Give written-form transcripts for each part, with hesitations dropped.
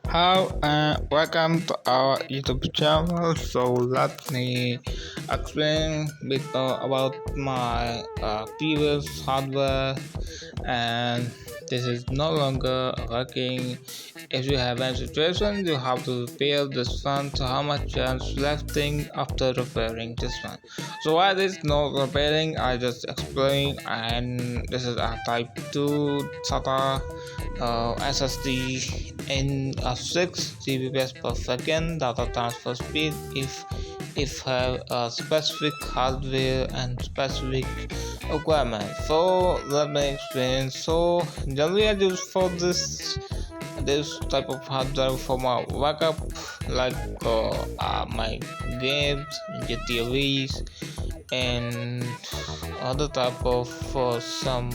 Hello and welcome to our YouTube channel. So let me explain a bit more about my previous hardware, and this is no longer working. If you have any situation, you have to repair this one. So how much is lefting after repairing this one? So why this not repairing? I just explain, and this is a Type 2 SATA SSD in a 6 Gbps per second data transfer speed if have a specific hardware and specific requirement. So let me explain. So generally I use for this type of hardware for my backup, like my games, GTVs, and other type of some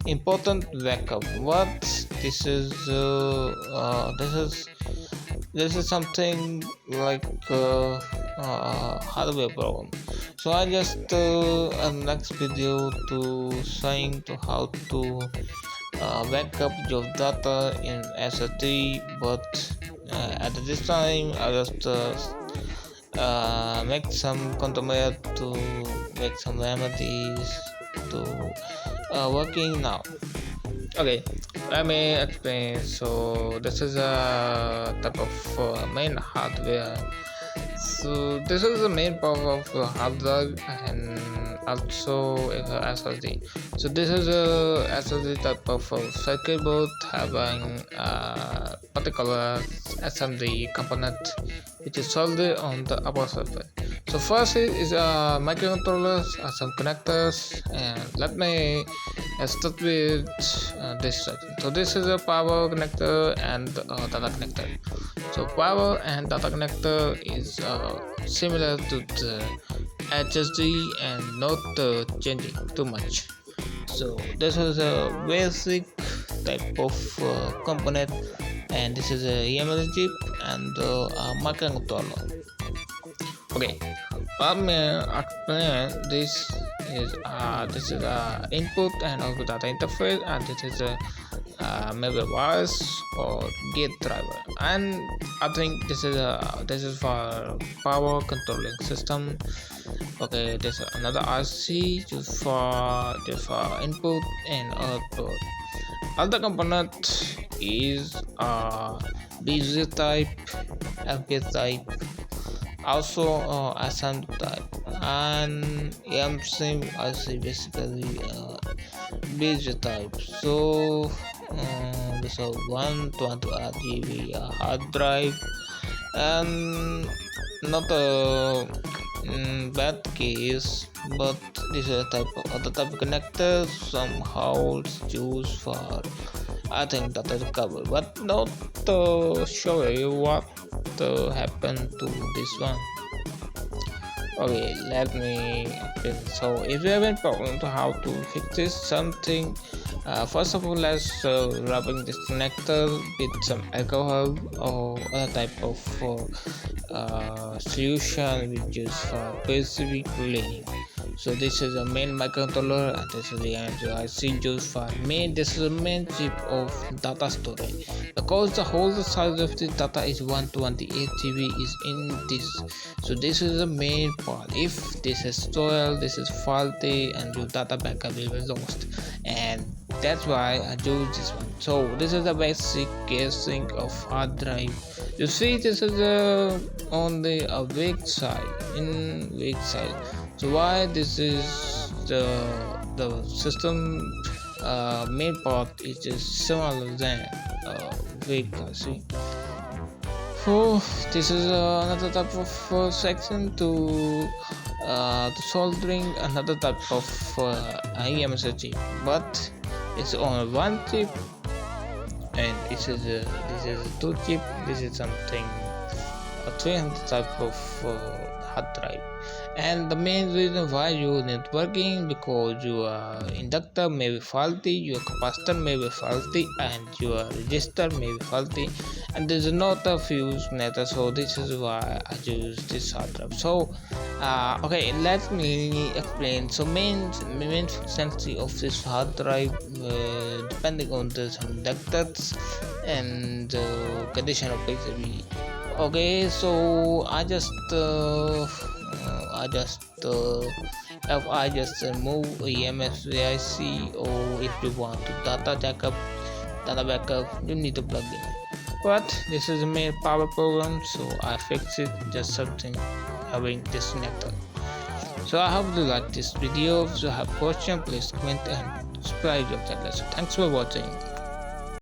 important backup. What this is this is something like hardware problem. So I just next video to showing to how to backup your data in SSD, but at this time I just make some contemplate to make some remedies to working now. Okay, let me explain. So this is a type of main hardware. So this is the main power of hard drive and also SSD. So this is a SSD type of circuit board having a particular SMD component which is soldered on the upper surface. So first is microcontrollers, some connectors, and let me start with this section. So this is a power connector and data connector. So power and data connector is similar to the HSD and not changing too much. So this is a basic type of component, and this is a EML chip and a microcontroller. Okay, let me explain. This is input and output data interface, and this is a maybe voice or gate driver, and I think this is for power controlling system. Okay, there's another IC used for input and output. Other component is BZ type, FP type, also SM type, and EMSIM IC basically BZ type. So this is 128 GB hard drive, and not a bad case, but this is a type of other type of connector somehow used for, I think, that is covered, but not show you what happened to this one. Okay, let me fix. So if you have any problem to how to fix this something, first of all, let's rubbing this connector with some alcohol or other type of solution we use for PCB cleaning. So this is the main microcontroller, and this is the IC used for main. This is the main chip of data storage. Because the whole size of the data is 128 GB is in this. So this is the main part. If this is stolen, this is faulty, and your data backup will be lost. And that's why I do this one. So this is the basic casing of hard drive. You see, this is only a weak side, in weak side. So why this is the system main part is just smaller than weak. See. So this is another type of section to soldering another type of EMS chip, but it's on one chip, and this is two chip. This is something 300 type of hard drive. And the main reason why you not working, because your inductor may be faulty, your capacitor may be faulty, and your resistor may be faulty, and there is not a fuse neither. So this is why I use this hard drive. So okay, let me explain. So main functionality of this hard drive, depending on the inductors and condition of PCB. Okay, so I just if I just move EMSVIC, or if you want to data backup, you need to plug in. But this is a main power problem, so I fix it, just something having disconnected. So I hope you like this video. If you have question, please comment and subscribe your channel. So thanks for watching.